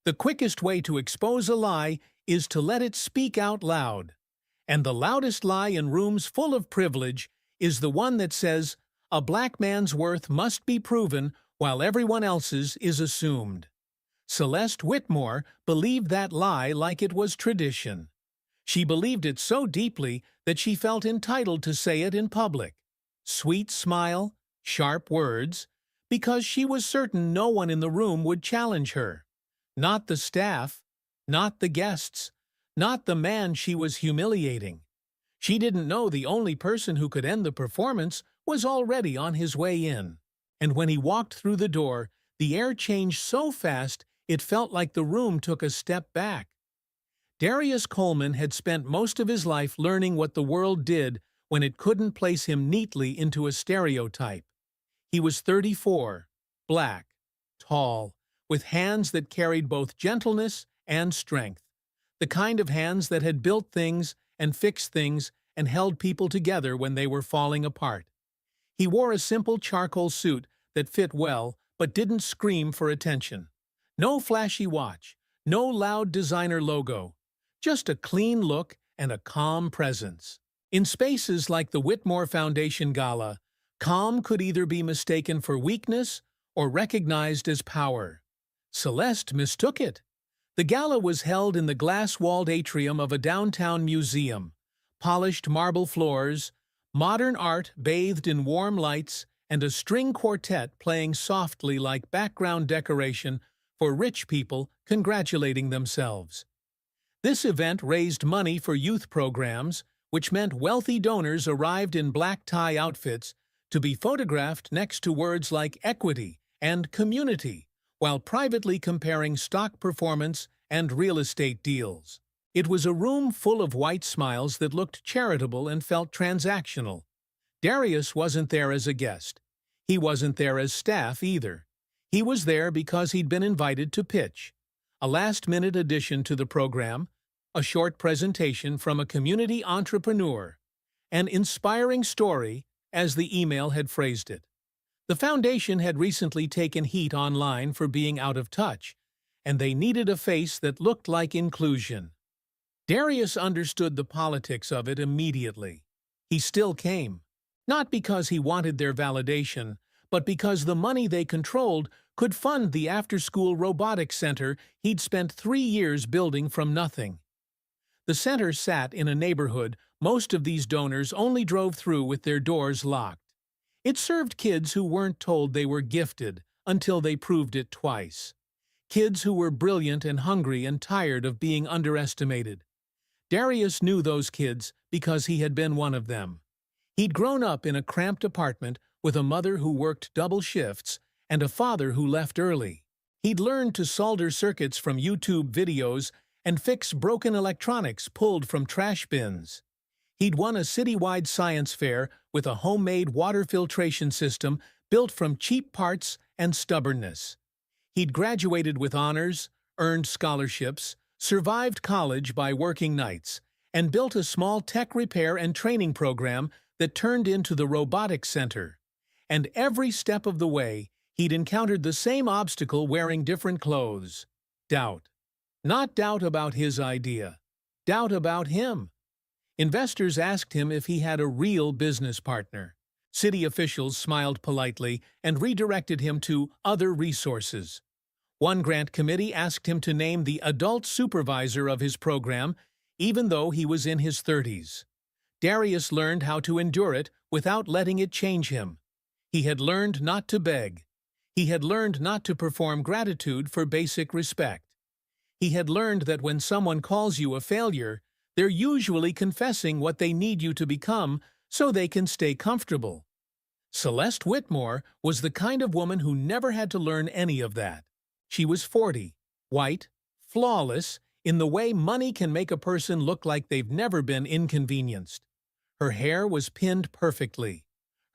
The quickest way to expose a lie is to let it speak out loud. And the loudest lie in rooms full of privilege is the one that says, a black man's worth must be proven while everyone else's is assumed. Celeste Whitmore believed that lie like it was tradition. She believed it so deeply that she felt entitled to say it in public. Sweet smile, sharp words, because she was certain no one in the room would challenge her. Not the staff, not the guests, not the man she was humiliating. She didn't know the only person who could end the performance was already on his way in. And when he walked through the door, the air changed so fast it felt like the room took a step back. Darius Coleman had spent most of his life learning what the world did when it couldn't place him neatly into a stereotype. He was 34, black, tall, with hands that carried both gentleness and strength, the kind of hands that had built things and fixed things and held people together when they were falling apart. He wore a simple charcoal suit that fit well but didn't scream for attention. No flashy watch, no loud designer logo, just a clean look and a calm presence. In spaces like the Whitmore Foundation Gala, calm could either be mistaken for weakness or recognized as power. Celeste mistook it. The gala was held in the glass-walled atrium of a downtown museum. Polished marble floors, modern art bathed in warm lights, and a string quartet playing softly like background decoration for rich people congratulating themselves. This event raised money for youth programs, which meant wealthy donors arrived in black tie outfits to be photographed next to words like equity and community, while privately comparing stock performance and real estate deals. It was a room full of white smiles that looked charitable and felt transactional. Darius wasn't there as a guest. He wasn't there as staff either. He was there because he'd been invited to pitch. A last-minute addition to the program, a short presentation from a community entrepreneur, an inspiring story, as the email had phrased it. The foundation had recently taken heat online for being out of touch, and they needed a face that looked like inclusion. Darius understood the politics of it immediately. He still came, not because he wanted their validation, but because the money they controlled could fund the after-school robotics center he'd spent 3 years building from nothing. The center sat in a neighborhood most of these donors only drove through with their doors locked. It served kids who weren't told they were gifted until they proved it twice. Kids who were brilliant and hungry and tired of being underestimated. Darius knew those kids because he had been one of them. He'd grown up in a cramped apartment with a mother who worked double shifts and a father who left early. He'd learned to solder circuits from YouTube videos and fix broken electronics pulled from trash bins. He'd won a citywide science fair with a homemade water filtration system built from cheap parts and stubbornness. He'd graduated with honors, earned scholarships, survived college by working nights, and built a small tech repair and training program that turned into the Robotics Center. And every step of the way, he'd encountered the same obstacle wearing different clothes. Doubt. Not doubt about his idea. Doubt about him. Investors asked him if he had a real business partner. City officials smiled politely and redirected him to other resources. One grant committee asked him to name the adult supervisor of his program, even though he was in his 30s. Darius learned how to endure it without letting it change him. He had learned not to beg. He had learned not to perform gratitude for basic respect. He had learned that when someone calls you a failure, they're usually confessing what they need you to become so they can stay comfortable. Celeste Whitmore was the kind of woman who never had to learn any of that. She was 40, white, flawless, in the way money can make a person look like they've never been inconvenienced. Her hair was pinned perfectly.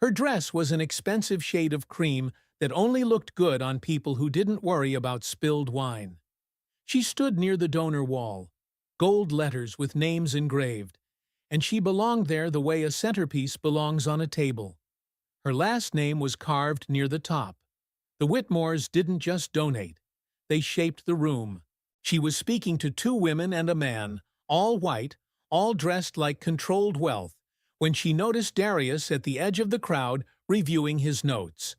Her dress was an expensive shade of cream that only looked good on people who didn't worry about spilled wine. She stood near the donor wall, gold letters with names engraved, and she belonged there the way a centerpiece belongs on a table. Her last name was carved near the top. The Whitmores didn't just donate. They shaped the room. She was speaking to two women and a man, all white, all dressed like controlled wealth, when she noticed Darius at the edge of the crowd reviewing his notes.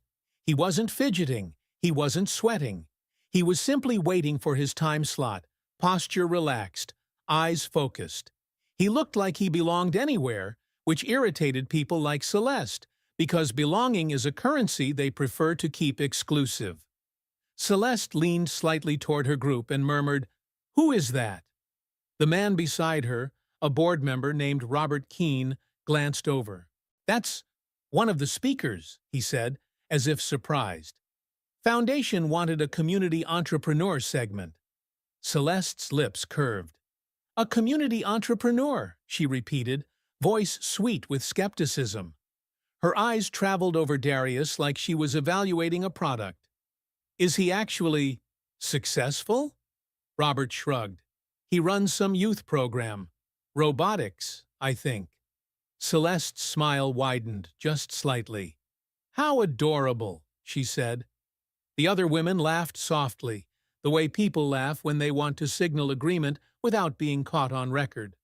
He wasn't fidgeting, he wasn't sweating. He was simply waiting for his time slot, posture relaxed, eyes focused. He looked like he belonged anywhere, which irritated people like Celeste, because belonging is a currency they prefer to keep exclusive. Celeste leaned slightly toward her group and murmured, "Who is that?" The man beside her, a board member named Robert Keene, glanced over. "That's one of the speakers," he said, as if surprised. Foundation wanted a community entrepreneur segment. Celeste's lips curved. "A community entrepreneur," she repeated, voice sweet with skepticism. Her eyes traveled over Darius like she was evaluating a product. "Is he actually successful?" Robert shrugged. "He runs some youth program. Robotics, I think." Celeste's smile widened just slightly. "How adorable," she said. The other women laughed softly, the way people laugh when they want to signal agreement without being caught on record.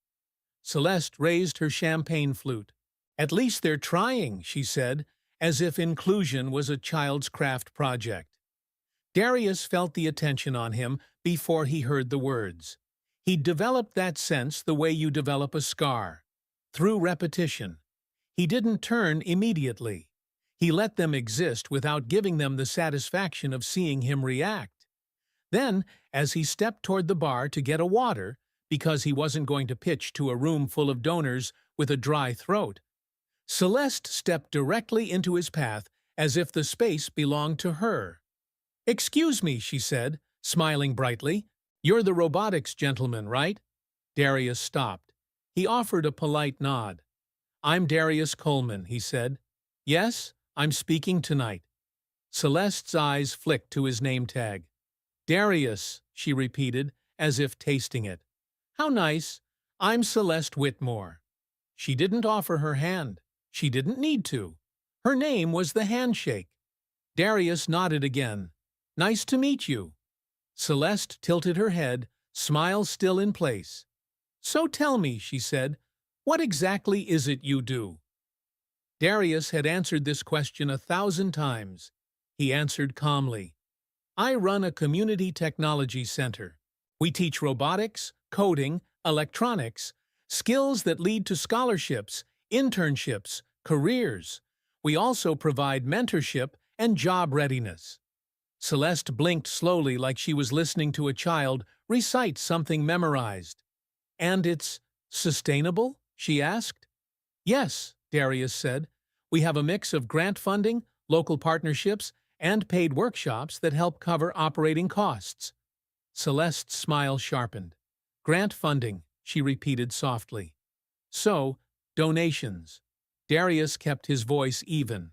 Celeste raised her champagne flute. "At least they're trying," she said, as if inclusion was a child's craft project. Darius felt the attention on him before he heard the words. He'd developed that sense the way you develop a scar, through repetition. He didn't turn immediately. He let them exist without giving them the satisfaction of seeing him react. Then, as he stepped toward the bar to get a water, because he wasn't going to pitch to a room full of donors with a dry throat, Celeste stepped directly into his path as if the space belonged to her. "Excuse me," she said, smiling brightly. "You're the robotics gentleman, right?" Darius stopped. He offered a polite nod. "I'm Darius Coleman," he said. "Yes, I'm speaking tonight." Celeste's eyes flicked to his name tag. "Darius," she repeated, as if tasting it. "How nice. I'm Celeste Whitmore." She didn't offer her hand. She didn't need to. Her name was the handshake. Darius nodded again. "Nice to meet you." Celeste tilted her head, smile still in place. "So tell me," she said, "what exactly is it you do?" Darius had answered this question 1,000 times. He answered calmly. "I run a community technology center. We teach robotics, coding, electronics, skills that lead to scholarships, internships, careers. We also provide mentorship and job readiness." Celeste blinked slowly like she was listening to a child recite something memorized. "And it's sustainable?" she asked. "Yes," Darius said. "We have a mix of grant funding, local partnerships, and paid workshops that help cover operating costs." Celeste's smile sharpened. "Grant funding," she repeated softly. "So, donations." Darius kept his voice even.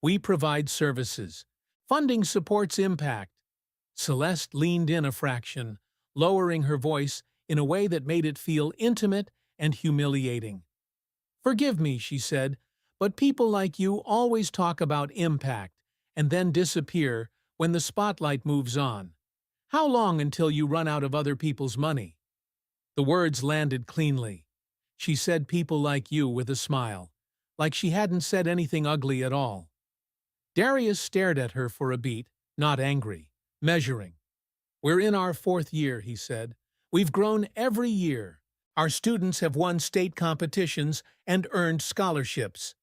"We provide services. Funding supports impact." Celeste leaned in a fraction, lowering her voice in a way that made it feel intimate and humiliating. "Forgive me," she said, "but people like you always talk about impact and then disappear when the spotlight moves on. How long until you run out of other people's money?" The words landed cleanly. She said "people like you" with a smile, like she hadn't said anything ugly at all. Darius stared at her for a beat, not angry, measuring. "We're in our 4th year," he said. "We've grown every year. Our students have won state competitions and earned scholarships."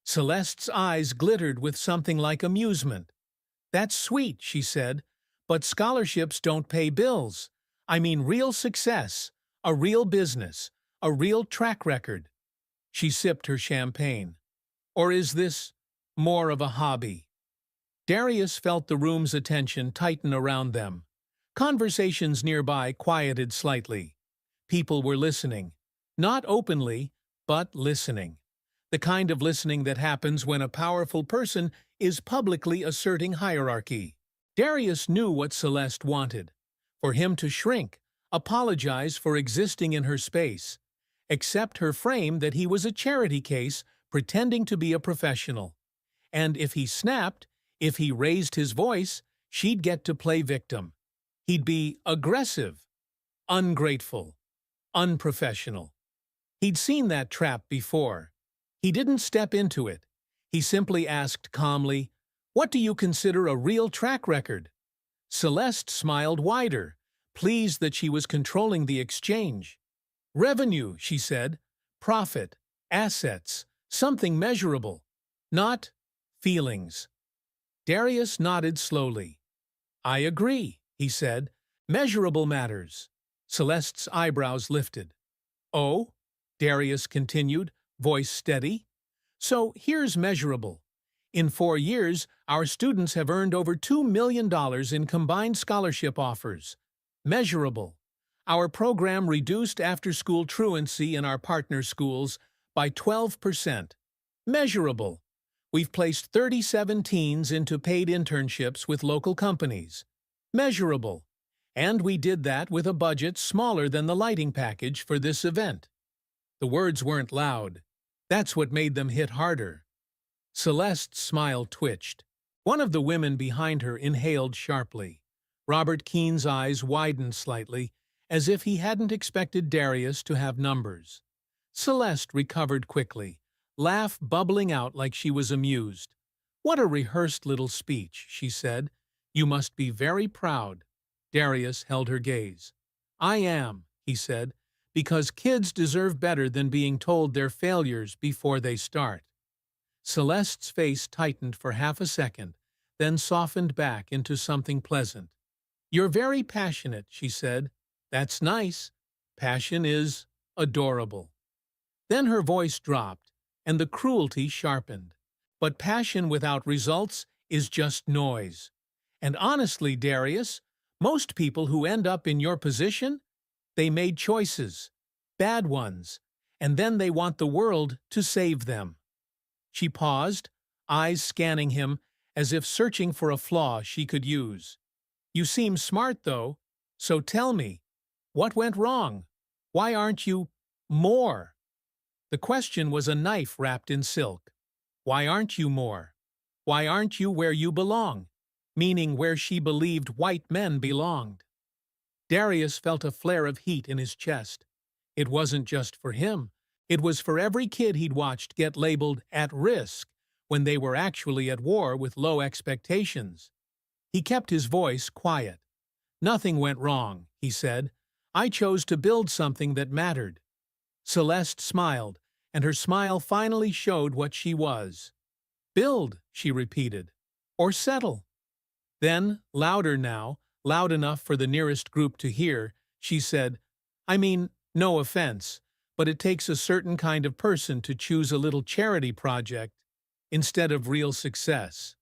Celeste's eyes glittered with something like amusement. "That's sweet," she said, "but scholarships don't pay bills. I mean real success, a real business, a real track record." She sipped her champagne. "Or is this more of a hobby?" Darius felt the room's attention tighten around them. Conversations nearby quieted slightly. People were listening. Not openly, but listening. The kind of listening that happens when a powerful person is publicly asserting hierarchy. Darius knew what Celeste wanted. For him to shrink, apologize for existing in her space, accept her frame that he was a charity case pretending to be a professional. And if he snapped, if he raised his voice, she'd get to play victim. He'd be aggressive, Ungrateful. Unprofessional. He'd seen that trap before. He didn't step into it. He simply asked calmly, "What do you consider a real track record?" Celeste smiled wider, pleased that she was controlling the exchange. "Revenue," she said. "Profit. Assets. Something measurable. Not feelings." Darius nodded slowly. "I agree," he said. "Measurable matters." Celeste's eyebrows lifted. "Oh?" Darius continued, voice steady. "So here's measurable. In 4 years, our students have earned over $2 million in combined scholarship offers. Measurable. Our program reduced after-school truancy in our partner schools by 12%. Measurable. We've placed 37 teens into paid internships with local companies. Measurable. And we did that with a budget smaller than the lighting package for this event." The words weren't loud. That's what made them hit harder. Celeste's smile twitched. One of the women behind her inhaled sharply. Robert Keene's eyes widened slightly, as if he hadn't expected Darius to have numbers. Celeste recovered quickly, laugh bubbling out like she was amused. "What a rehearsed little speech," she said. "You must be very proud." Darius held her gaze. "I am," he said, "because kids deserve better than being told they're failures before they start." Celeste's face tightened for half a second, then softened back into something pleasant. "You're very passionate," she said. "That's nice. Passion is adorable." Then her voice dropped, and the cruelty sharpened. "But passion without results is just noise. And honestly, Darius, most people who end up in your position, they made choices, bad ones, and then they want the world to save them." She paused, eyes scanning him as if searching for a flaw she could use. "You seem smart, though. So tell me, what went wrong? Why aren't you more?" The question was a knife wrapped in silk. Why aren't you more? Why aren't you where you belong? Meaning where she believed white men belonged. Darius felt a flare of heat in his chest. It wasn't just for him. It was for every kid he'd watched get labeled at risk when they were actually at war with low expectations. He kept his voice quiet. "Nothing went wrong," he said. "I chose to build something that mattered." Celeste smiled, and her smile finally showed what she was. "Build," she repeated. "Or settle." Then, louder now, loud enough for the nearest group to hear, she said, "I mean, no offense, but it takes a certain kind of person to choose a little charity project instead of real success."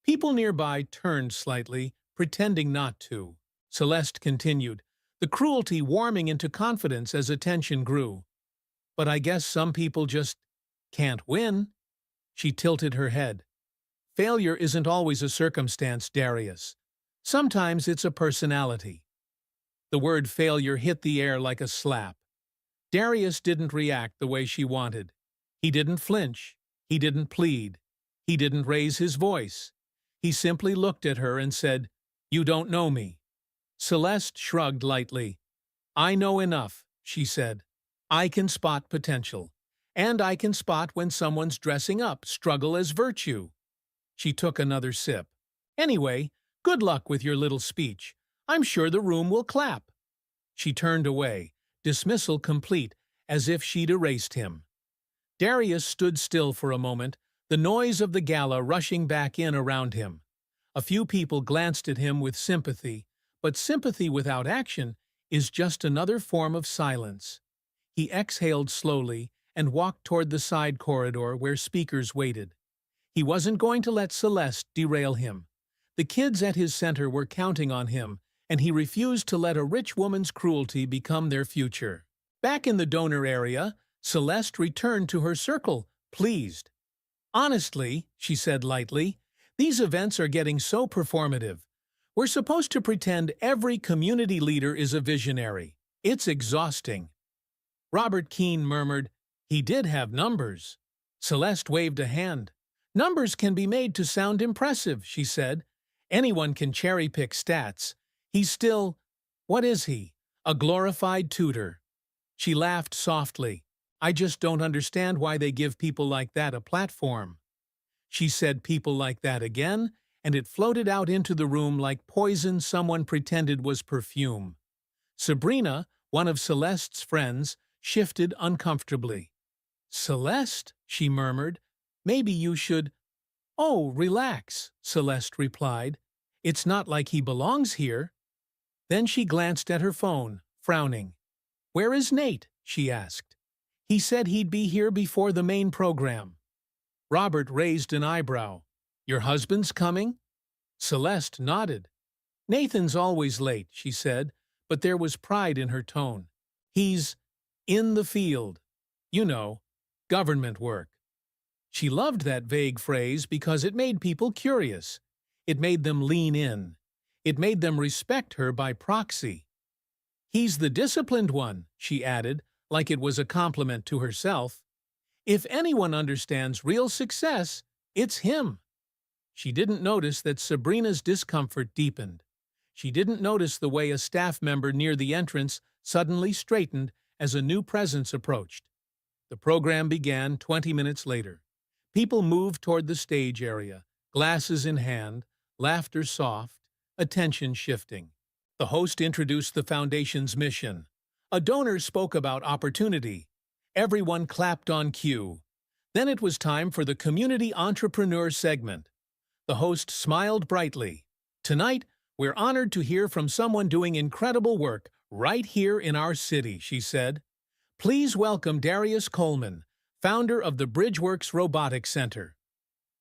People nearby turned slightly, pretending not to. Celeste continued, the cruelty warming into confidence as attention grew. "But I guess some people just can't win." She tilted her head. "Failure isn't always a circumstance, Darius. Sometimes it's a personality." The word failure hit the air like a slap. Darius didn't react the way she wanted. He didn't flinch. He didn't plead. He didn't raise his voice. He simply looked at her and said, "You don't know me." Celeste shrugged lightly. "I know enough," she said. "I can spot potential. And I can spot when someone's dressing up struggle as virtue." She took another sip. "Anyway, good luck with your little speech. I'm sure the room will clap." She turned away, dismissal complete, as if she'd erased him. Darius stood still for a moment, the noise of the gala rushing back in around him. A few people glanced at him with sympathy, but sympathy without action is just another form of silence. He exhaled slowly and walked toward the side corridor where speakers waited. He wasn't going to let Celeste derail him. The kids at his center were counting on him, and he refused to let a rich woman's cruelty become their future. Back in the donor area, Celeste returned to her circle, pleased. "Honestly," she said lightly, "these events are getting so performative. We're supposed to pretend every community leader is a visionary. It's exhausting." Robert Keene murmured, "He did have numbers." Celeste waved a hand. "Numbers can be made to sound impressive," she said. "Anyone can cherry-pick stats. He's still, what is he? A glorified tutor. She laughed softly. I just don't understand why they give people like that a platform. She said people like that again, and it floated out into the room like poison someone pretended was perfume. Sabrina, one of Celeste's friends, shifted uncomfortably. Celeste, she murmured, maybe you should— Oh, relax, Celeste replied. It's not like he belongs here. Then she glanced at her phone, frowning. Where is Nate? She asked. He said he'd be here before the main program. Robert raised an eyebrow. Your husband's coming? Celeste nodded. Nathan's always late, she said, but there was pride in her tone. He's in the field. You know, government work. She loved that vague phrase because it made people curious. It made them lean in. It made them respect her by proxy. He's the disciplined one, she added, like it was a compliment to herself. If anyone understands real success, it's him. She didn't notice that Sabrina's discomfort deepened. She didn't notice the way a staff member near the entrance suddenly straightened as a new presence approached. The program began 20 minutes later. People moved toward the stage area, glasses in hand, laughter soft, attention shifting. The host introduced the foundation's mission. A donor spoke about opportunity. Everyone clapped on cue. Then it was time for the community entrepreneur segment. The host smiled brightly. Tonight, we're honored to hear from someone doing incredible work right here in our city, she said. Please welcome Darius Coleman, founder of the Bridgeworks Robotics Center.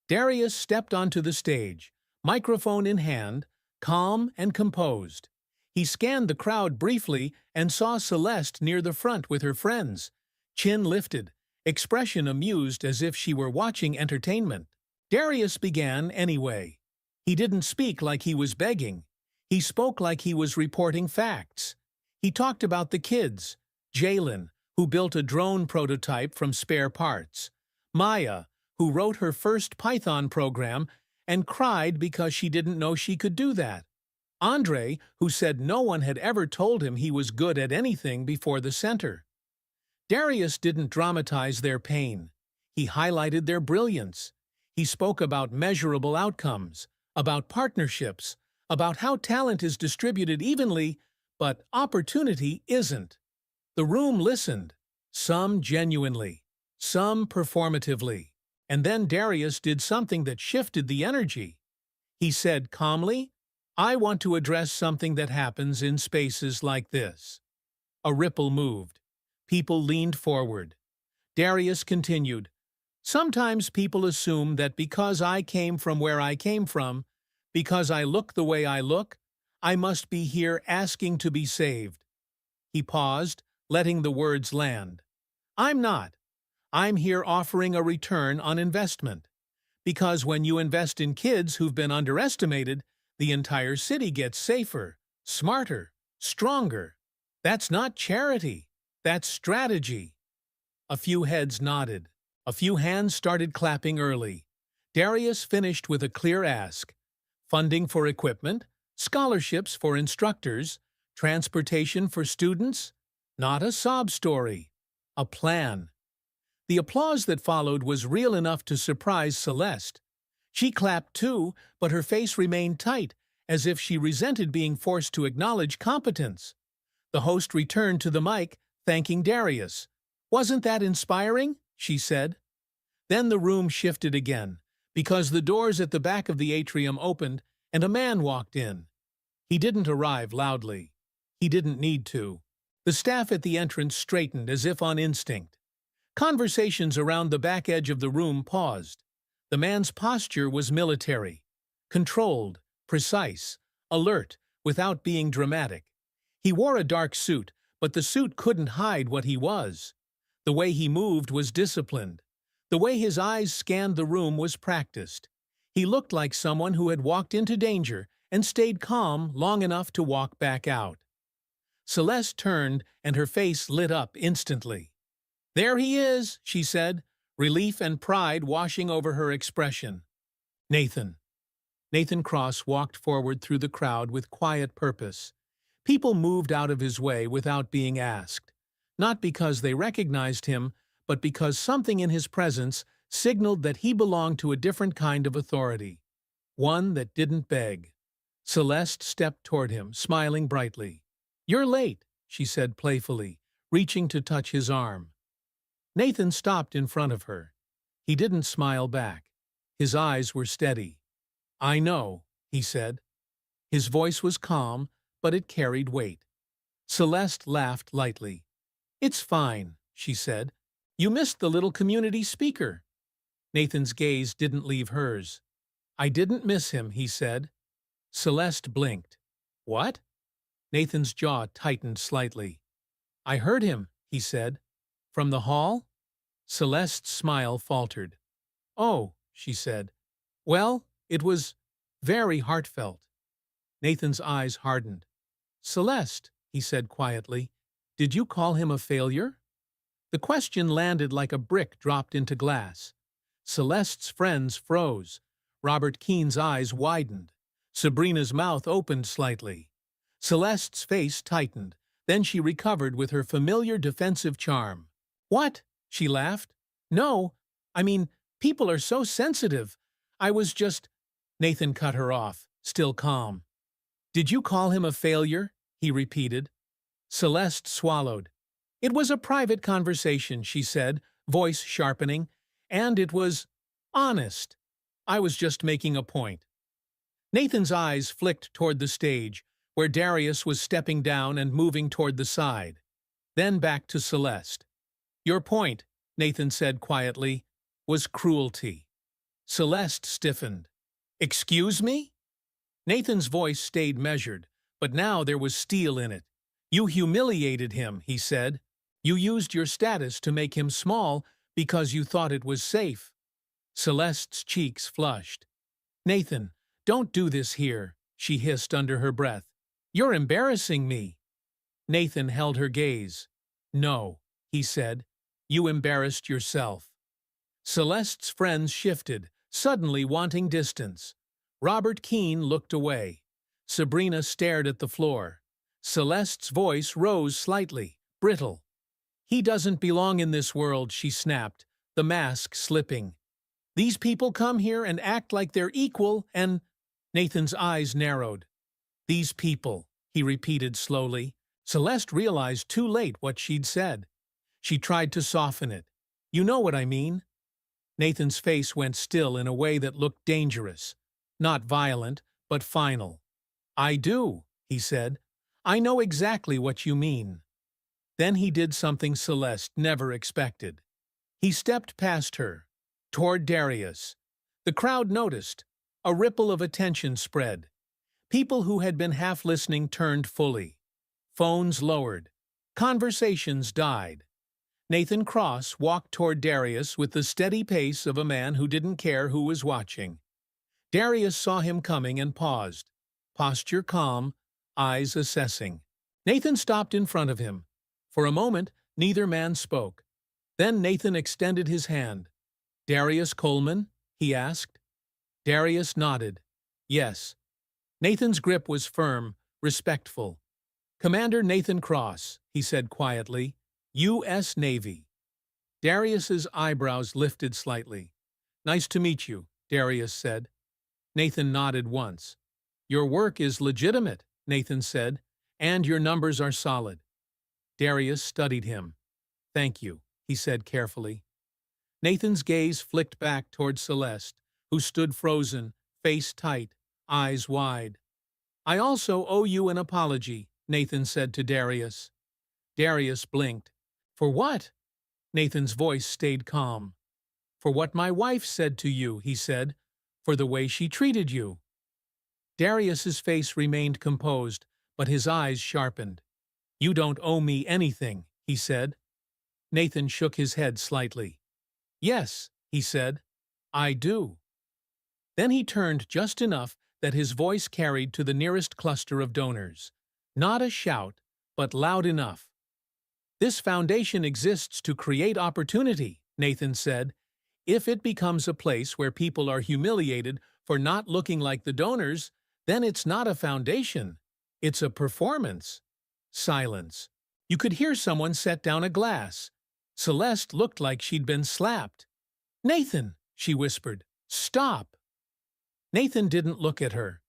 Darius stepped onto the stage, microphone in hand, calm and composed. He scanned the crowd briefly and saw Celeste near the front with her friends, chin lifted, expression amused as if she were watching entertainment. Darius began anyway. He didn't speak like he was begging. He spoke like he was reporting facts. He talked about the kids, Jalen, who built a drone prototype from spare parts, Maya, who wrote her first Python program and cried because she didn't know she could do that, Andre, who said no one had ever told him he was good at anything before the center. Darius didn't dramatize their pain. He highlighted their brilliance. He spoke about measurable outcomes, about partnerships, about how talent is distributed evenly, but opportunity isn't. The room listened, some genuinely, some performatively. And then Darius did something that shifted the energy. He said calmly, I want to address something that happens in spaces like this. A ripple moved. People leaned forward. Darius continued, sometimes people assume that because I came from where I came from, because I look the way I look, I must be here asking to be saved. He paused, letting the words land. I'm not. I'm here offering a return on investment. Because when you invest in kids who've been underestimated, the entire city gets safer, smarter, stronger. That's not charity. That's strategy. A few heads nodded. A few hands started clapping early. Darius finished with a clear ask. Funding for equipment, scholarships for instructors, transportation for students. Not a sob story. A plan. The applause that followed was real enough to surprise Celeste. She clapped too, but her face remained tight, as if she resented being forced to acknowledge competence. The host returned to the mic, thanking Darius. Wasn't that inspiring? She said. Then the room shifted again, because the doors at the back of the atrium opened and a man walked in. He didn't arrive loudly. He didn't need to. The staff at the entrance straightened as if on instinct. Conversations around the back edge of the room paused. The man's posture was military, controlled, precise, alert, without being dramatic. He wore a dark suit, but the suit couldn't hide what he was. The way he moved was disciplined. The way his eyes scanned the room was practiced. He looked like someone who had walked into danger and stayed calm long enough to walk back out. Celeste turned, and her face lit up instantly. There he is, she said, relief and pride washing over her expression. Nathan. Nathan Cross walked forward through the crowd with quiet purpose. People moved out of his way without being asked, not because they recognized him, but because something in his presence signaled that he belonged to a different kind of authority, one that didn't beg. Celeste stepped toward him, smiling brightly. "You're late," she said playfully, reaching to touch his arm. Nathan stopped in front of her. He didn't smile back. His eyes were steady. "I know," he said. His voice was calm, but it carried weight. Celeste laughed lightly. "It's fine," she said. "You missed the little community speaker." Nathan's gaze didn't leave hers. "I didn't miss him," he said. Celeste blinked. "What?" Nathan's jaw tightened slightly. "I heard him," he said. "From the hall?" Celeste's smile faltered. "Oh," she said. "Well, it was very heartfelt." Nathan's eyes hardened. "Celeste," he said quietly, "did you call him a failure?" The question landed like a brick dropped into glass. Celeste's friends froze. Robert Keene's eyes widened. Sabrina's mouth opened slightly. Celeste's face tightened. Then she recovered with her familiar defensive charm. "What?" she laughed. "No, I mean, people are so sensitive. I was just—" Nathan cut her off, still calm. "Did you call him a failure?" he repeated. Celeste swallowed. "It was a private conversation," she said, voice sharpening, "and it was honest. I was just making a point." Nathan's eyes flicked toward the stage, where Darius was stepping down and moving toward the side. Then back to Celeste. "Your point," Nathan said quietly, "was cruelty." Celeste stiffened. "Excuse me?" Nathan's voice stayed measured, but now there was steel in it. "You humiliated him," he said. "You used your status to make him small because you thought it was safe." Celeste's cheeks flushed. "Nathan, don't do this here," she hissed under her breath. "You're embarrassing me." Nathan held her gaze. "No," he said. "You embarrassed yourself." Celeste's friends shifted, suddenly wanting distance. Robert Keene looked away. Sabrina stared at the floor. Celeste's voice rose slightly, brittle. "He doesn't belong in this world," she snapped, the mask slipping. "These people come here and act like they're equal and—" Nathan's eyes narrowed. "These people," he repeated slowly. Celeste realized too late what she'd said. She tried to soften it. "You know what I mean." Nathan's face went still in a way that looked dangerous. Not violent, but final. "I do," he said. "I know exactly what you mean." Then he did something Celeste never expected. He stepped past her, toward Darius. The crowd noticed. A ripple of attention spread. People who had been half listening turned fully. Phones lowered. Conversations died. Nathan Cross walked toward Darius with the steady pace of a man who didn't care who was watching. Darius saw him coming and paused. Posture calm, eyes assessing. Nathan stopped in front of him. For a moment, neither man spoke. Then Nathan extended his hand. "Darius Coleman?" he asked. Darius nodded. "Yes." Nathan's grip was firm, respectful. "Commander Nathan Cross," he said quietly, U.S. Navy. Darius's eyebrows lifted slightly. "Nice to meet you," Darius said. Nathan nodded once. "Your work is legitimate," Nathan said, "and your numbers are solid." Darius studied him. "Thank you," he said carefully. Nathan's gaze flicked back toward Celeste, who stood frozen, face tight, eyes wide. "I also owe you an apology," Nathan said to Darius. Darius blinked. "For what?" Nathan's voice stayed calm. "For what my wife said to you," he said. "For the way she treated you." Darius's face remained composed, but his eyes sharpened. "You don't owe me anything," he said. Nathan shook his head slightly. "Yes," he said, "I do." Then he turned just enough that his voice carried to the nearest cluster of donors. Not a shout, but loud enough. "This foundation exists to create opportunity," Nathan said. "If it becomes a place where people are humiliated for not looking like the donors, then it's not a foundation. It's a performance. Silence. You could hear someone set down a glass. Celeste looked like she'd been slapped. "Nathan," she whispered, "stop." Nathan didn't look at her.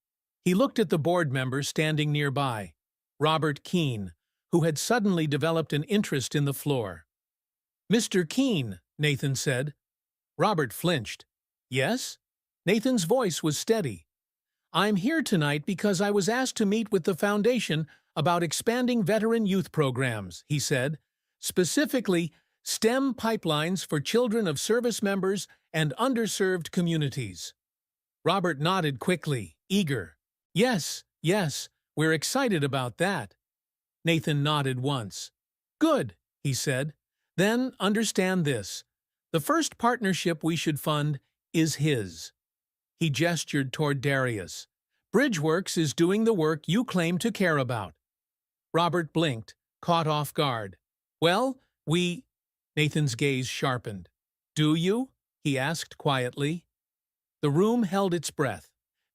He looked at the board member standing nearby, Robert Keene, who had suddenly developed an interest in the floor. "Mr. Keene," Nathan said. Robert flinched. "Yes?" Nathan's voice was steady. "I'm here tonight because I was asked to meet with the Foundation about expanding veteran youth programs," he said, "specifically STEM pipelines for children of service members and underserved communities." Robert nodded quickly, eager. "Yes, yes, we're excited about that." Nathan nodded once. "Good," he said. "Then understand this. The first partnership we should fund is his." He gestured toward Darius. "Bridgeworks is doing the work you claim to care about." Robert blinked, caught off guard. "Well, Nathan's gaze sharpened. "Do you?" he asked quietly. The room held its breath.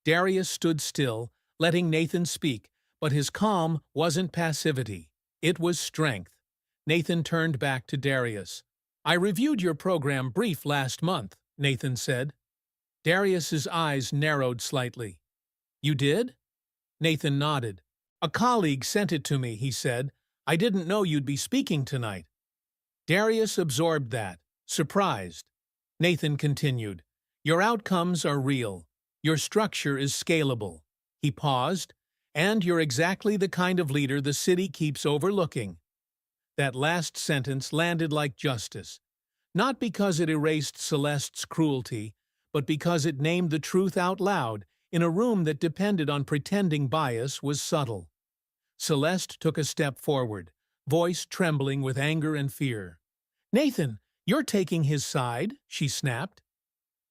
Darius stood still, letting Nathan speak, but his calm wasn't passivity. It was strength. Nathan turned back to Darius. "I reviewed your program brief last month," Nathan said. Darius's eyes narrowed slightly. "You did?" Nathan nodded. "A colleague sent it to me," he said. "I didn't know you'd be speaking tonight." Darius absorbed that, surprised. Nathan continued. "Your outcomes are real. Your structure is scalable." He paused. "And you're exactly the kind of leader the city keeps overlooking." That last sentence landed like justice. Not because it erased Celeste's cruelty, but because it named the truth out loud in a room that depended on pretending bias was subtle. Celeste took a step forward, voice trembling with anger and fear. "Nathan, you're taking his side," she snapped.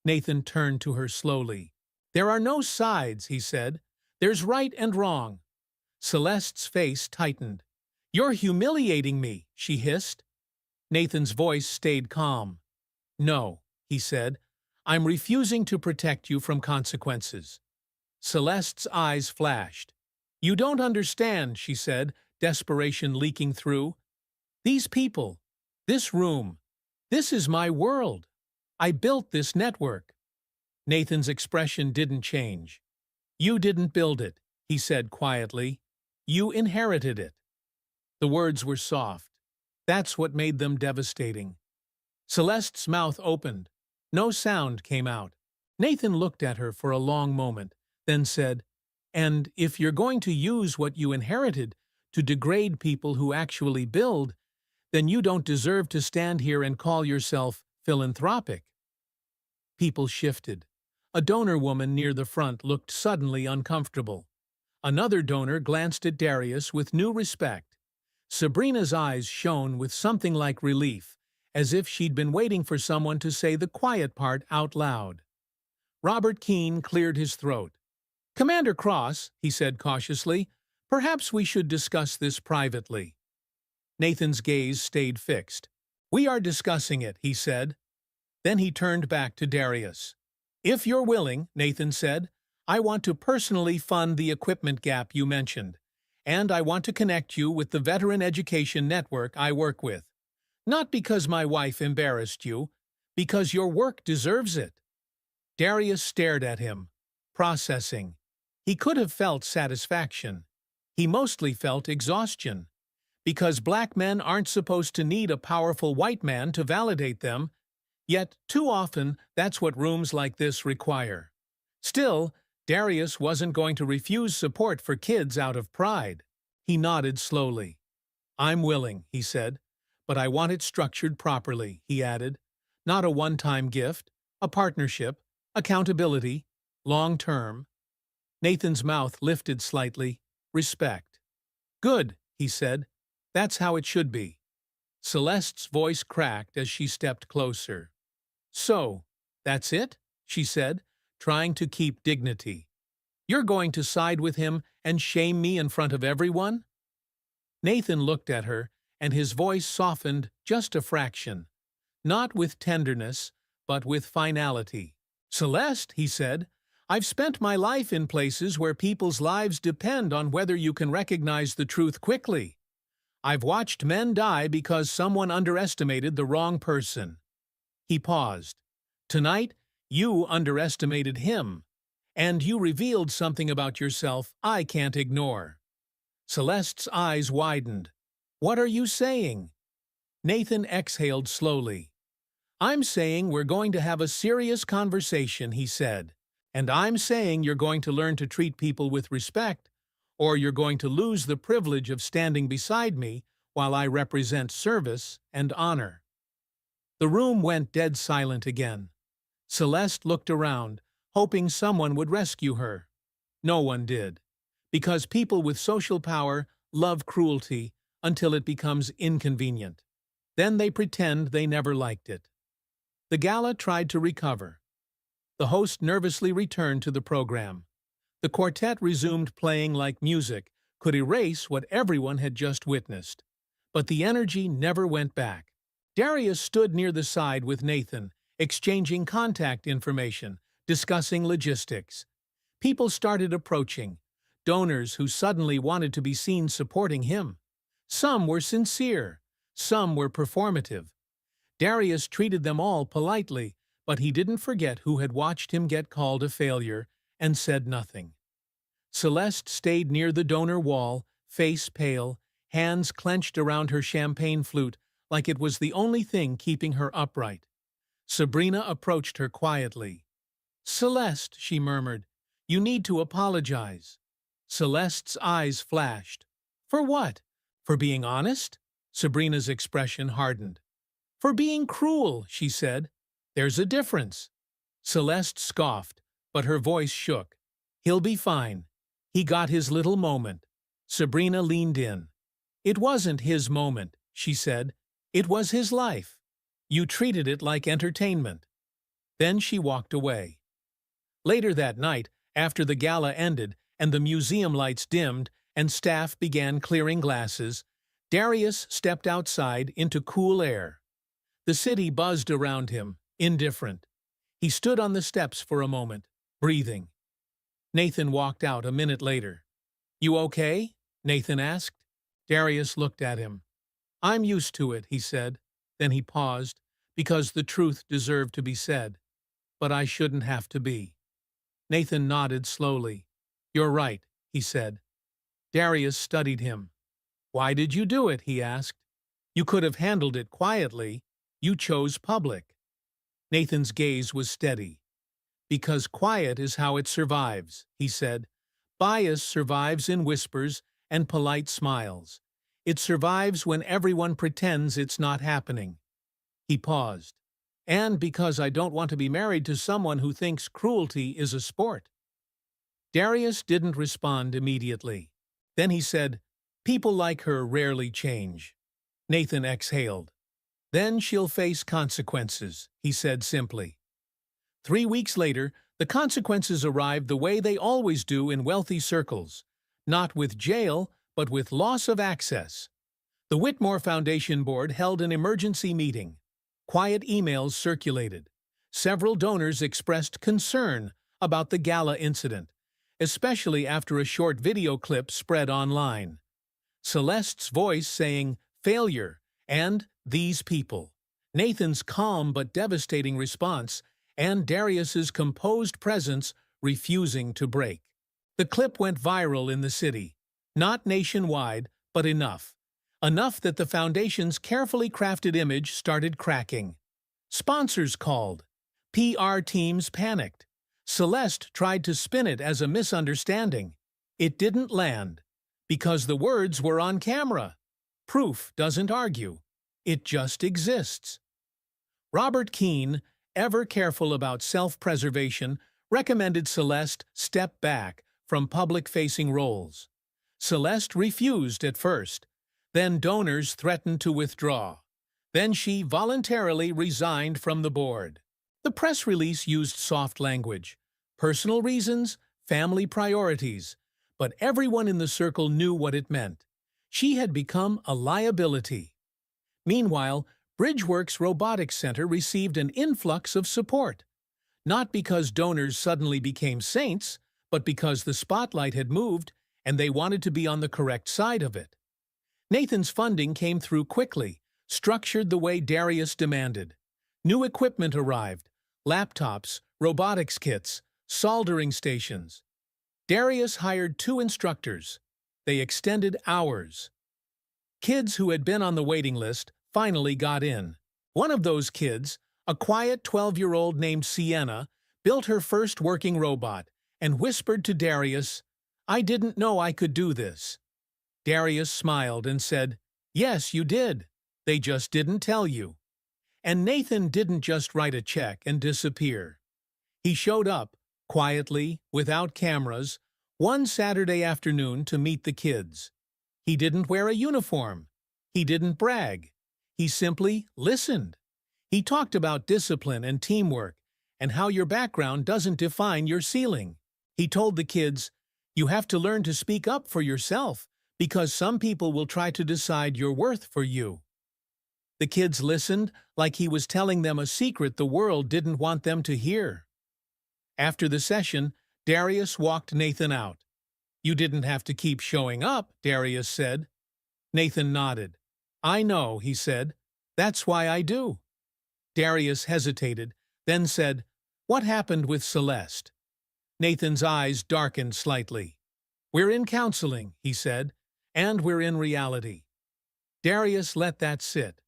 Nathan turned to her slowly. "There are no sides," he said. "There's right and wrong." Celeste's face tightened. "You're humiliating me," she hissed. Nathan's voice stayed calm. "No," he said. "I'm refusing to protect you from consequences." Celeste's eyes flashed. "You don't understand," she said, desperation leaking through. "These people, this room, this is my world. I built this network." Nathan's expression didn't change. "You didn't build it," he said quietly. "You inherited it." The words were soft. That's what made them devastating. Celeste's mouth opened. No sound came out. Nathan looked at her for a long moment, then said, "And if you're going to use what you inherited to degrade people who actually build, then you don't deserve to stand here and call yourself philanthropic." People shifted. A donor woman near the front looked suddenly uncomfortable. Another donor glanced at Darius with new respect. Sabrina's eyes shone with something like relief, as if she'd been waiting for someone to say the quiet part out loud. Robert Keene cleared his throat. "Commander Cross," he said cautiously, "perhaps we should discuss this privately." Nathan's gaze stayed fixed. "We are discussing it," he said. Then he turned back to Darius. "If you're willing," Nathan said, "I want to personally fund the equipment gap you mentioned, and I want to connect you with the veteran education network I work with. Not because my wife embarrassed you, because your work deserves it." Darius stared at him, processing. He could have felt satisfaction. He mostly felt exhaustion. Because black men aren't supposed to need a powerful white man to validate them, yet too often that's what rooms like this require. Still, Darius wasn't going to refuse support for kids out of pride. He nodded slowly. "I'm willing," he said, "but I want it structured properly," he added. "Not a one-time gift, a partnership, accountability, long-term." Nathan's mouth lifted slightly. "Respect." "Good," he said. "That's how it should be." Celeste's voice cracked as she stepped closer. "So, that's it?" she said, trying to keep dignity. "You're going to side with him and shame me in front of everyone?" Nathan looked at her, and his voice softened just a fraction. Not with tenderness, but with finality. "Celeste," he said, I've spent my life in places where people's lives depend on whether you can recognize the truth quickly. I've watched men die because someone underestimated the wrong person. He paused. Tonight, you underestimated him, and you revealed something about yourself I can't ignore. Celeste's eyes widened. What are you saying? Nathan exhaled slowly. I'm saying we're going to have a serious conversation, he said. And I'm saying you're going to learn to treat people with respect, or you're going to lose the privilege of standing beside me while I represent service and honor. The room went dead silent again. Celeste looked around, hoping someone would rescue her. No one did, because people with social power love cruelty until it becomes inconvenient. Then they pretend they never liked it. The gala tried to recover. The host nervously returned to the program. The quartet resumed playing like music could erase what everyone had just witnessed. But the energy never went back. Darius stood near the side with Nathan, exchanging contact information, discussing logistics. People started approaching, donors who suddenly wanted to be seen supporting him. Some were sincere, some were performative. Darius treated them all politely, but he didn't forget who had watched him get called a failure and said nothing. Celeste stayed near the donor wall, face pale, hands clenched around her champagne flute like it was the only thing keeping her upright. Sabrina approached her quietly. "Celeste," she murmured, "you need to apologize." Celeste's eyes flashed. "For what? For being honest?" Sabrina's expression hardened. "For being cruel," she said. "There's a difference." Celeste scoffed, but her voice shook. "He'll be fine. He got his little moment." Sabrina leaned in. "It wasn't his moment," she said. "It was his life. You treated it like entertainment." Then she walked away. Later that night, after the gala ended and the museum lights dimmed and staff began clearing glasses, Darius stepped outside into cool air. The city buzzed around him, indifferent. He stood on the steps for a moment, breathing. Nathan walked out a minute later. "You okay?" Nathan asked. Darius looked at him. "I'm used to it," he said. Then he paused, because the truth deserved to be said. "But I shouldn't have to be." Nathan nodded slowly. "You're right," he said. Darius studied him. "Why did you do it?" he asked. "You could have handled it quietly. You chose public." Nathan's gaze was steady. "Because quiet is how it survives," he said. "Bias survives in whispers and polite smiles. It survives when everyone pretends it's not happening." He paused. "And because I don't want to be married to someone who thinks cruelty is a sport." Darius didn't respond immediately. Then he said, "People like her rarely change." Nathan exhaled. "Then she'll face consequences," he said simply. 3 weeks later, the consequences arrived the way they always do in wealthy circles. Not with jail, but with loss of access. The Whitmore Foundation Board held an emergency meeting. Quiet emails circulated. Several donors expressed concern about the gala incident, especially after a short video clip spread online. Celeste's voice saying, "Failure," and "These people." Nathan's calm but devastating response, and Darius's composed presence refusing to break. The clip went viral in the city. Not nationwide, but enough. Enough that the Foundation's carefully crafted image started cracking. Sponsors called. PR teams panicked. Celeste tried to spin it as a misunderstanding. It didn't land, because the words were on camera. Proof doesn't argue. It just exists. Robert Keene, ever careful about self-preservation, recommended Celeste step back from public-facing roles. Celeste refused at first. Then donors threatened to withdraw. Then she voluntarily resigned from the board. The press release used soft language. Personal reasons, family priorities. But everyone in the circle knew what it meant. She had become a liability. Meanwhile, Bridgeworks Robotics Center received an influx of support. not because donors suddenly became saints, but because the spotlight had moved and they wanted to be on the correct side of it. Nathan's funding came through quickly, structured the way Darius demanded. New equipment arrived: laptops, robotics kits, soldering stations. Darius hired 2 instructors. They extended hours. Kids who had been on the waiting list finally got in. One of those kids, a quiet 12-year-old named Sienna, built her first working robot and whispered to Darius, "I didn't know I could do this." Darius smiled and said, "Yes, you did. They just didn't tell you." And Nathan didn't just write a check and disappear. He showed up, quietly, without cameras, one Saturday afternoon to meet the kids. He didn't wear a uniform. He didn't brag. He simply listened. He talked about discipline and teamwork and how your background doesn't define your ceiling. He told the kids, "You have to learn to speak up for yourself because some people will try to decide your worth for you." The kids listened like he was telling them a secret the world didn't want them to hear. After the session, Darius walked Nathan out. "You didn't have to keep showing up," Darius said. Nathan nodded. "I know," he said. "That's why I do." Darius hesitated, then said, "What happened with Celeste?" Nathan's eyes darkened slightly. "We're in counseling," he said, "and we're in reality." Darius let that sit.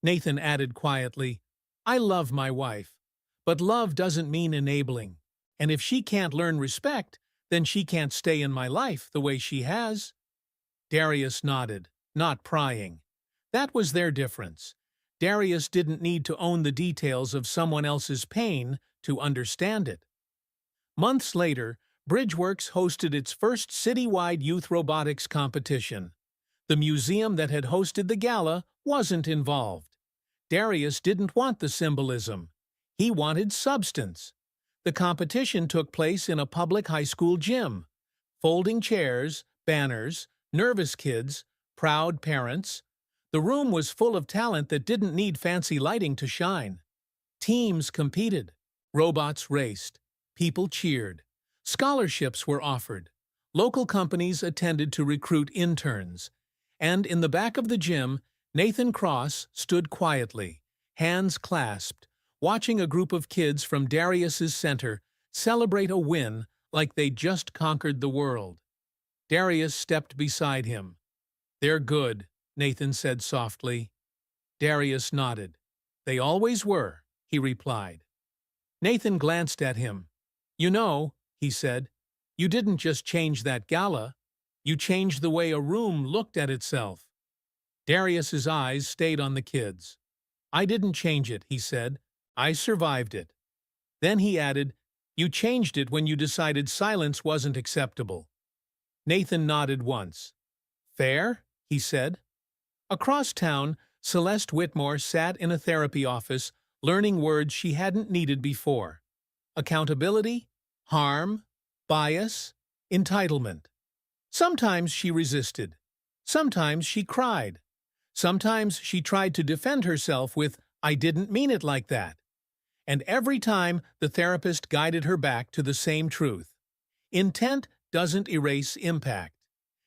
Nathan added quietly, "I love my wife, but love doesn't mean enabling, and if she can't learn respect, then she can't stay in my life the way she has." Darius nodded, not prying. That was their difference. Darius didn't need to own the details of someone else's pain to understand it. Months later, Bridgeworks hosted its first citywide youth robotics competition. The museum that had hosted the gala wasn't involved. Darius didn't want the symbolism. He wanted substance. The competition took place in a public high school gym. Folding chairs, banners, nervous kids, proud parents. The room was full of talent that didn't need fancy lighting to shine. Teams competed. Robots raced. People cheered. Scholarships were offered. Local companies attended to recruit interns. And in the back of the gym, Nathan Cross stood quietly, hands clasped, watching a group of kids from Darius's center celebrate a win like they'd just conquered the world. Darius stepped beside him. "They're good," Nathan said softly. Darius nodded. "They always were," he replied. Nathan glanced at him. "You know," he said, "you didn't just change that gala. You changed the way a room looked at itself." Darius's eyes stayed on the kids. "I didn't change it," he said. "I survived it." Then he added, "You changed it when you decided silence wasn't acceptable." Nathan nodded once. "Fair?" he said. Across town, Celeste Whitmore sat in a therapy office, learning words she hadn't needed before. Accountability, harm, bias, entitlement. Sometimes she resisted. Sometimes she cried. Sometimes she tried to defend herself with, "I didn't mean it like that." And every time, the therapist guided her back to the same truth. Intent doesn't erase impact.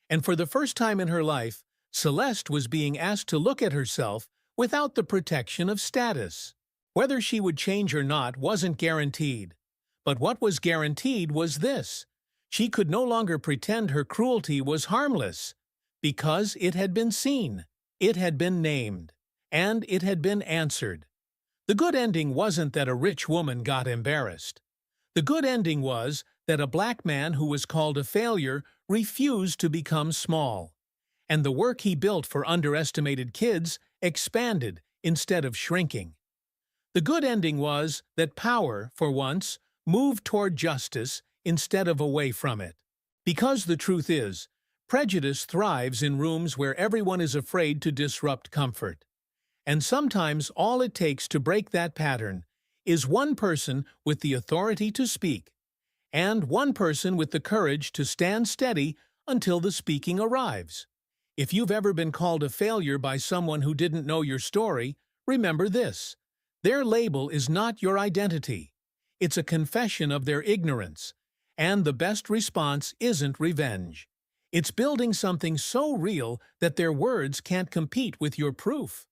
And for the first time in her life, Celeste was being asked to look at herself without the protection of status. Whether she would change or not wasn't guaranteed. But what was guaranteed was this: she could no longer pretend her cruelty was harmless, because it had been seen, it had been named, and it had been answered. The good ending wasn't that a rich woman got embarrassed. The good ending was that a black man who was called a failure refused to become small. And the work he built for underestimated kids expanded instead of shrinking. The good ending was that power, for once, moved toward justice instead of away from it. Because the truth is, prejudice thrives in rooms where everyone is afraid to disrupt comfort. And sometimes all it takes to break that pattern is one person with the authority to speak, and one person with the courage to stand steady until the speaking arrives. If you've ever been called a failure by someone who didn't know your story, remember this: their label is not your identity. It's a confession of their ignorance. And the best response isn't revenge. It's building something so real that their words can't compete with your proof.